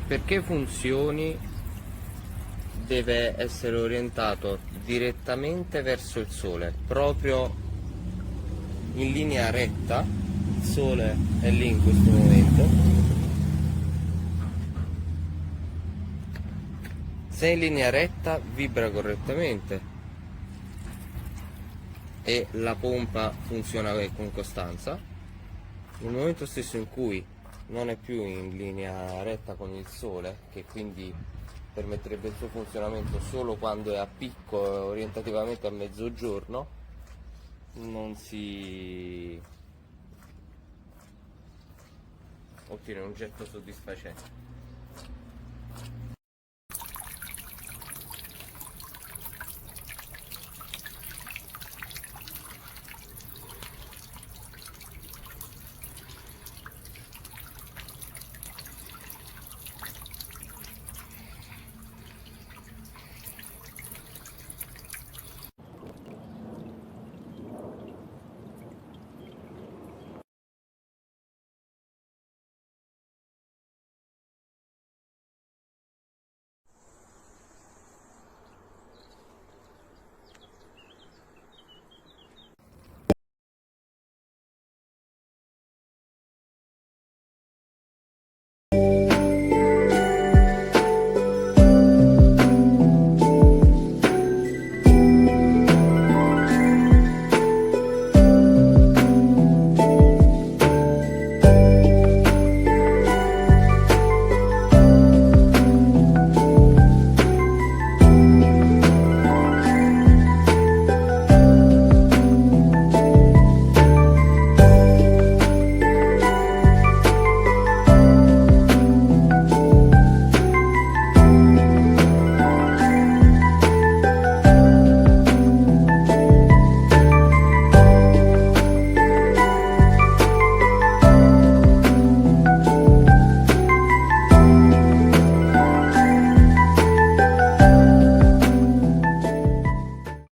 Perché funzioni deve essere orientato direttamente verso il sole, proprio in linea retta. Il sole è lì in questo momento. Se è in linea retta vibra correttamente e la pompa funziona con costanza. Nel momento stesso in cui non è più in linea retta con il sole, che quindi permetterebbe il suo funzionamento solo quando è a picco, orientativamente a mezzogiorno, non si ottiene un getto soddisfacente.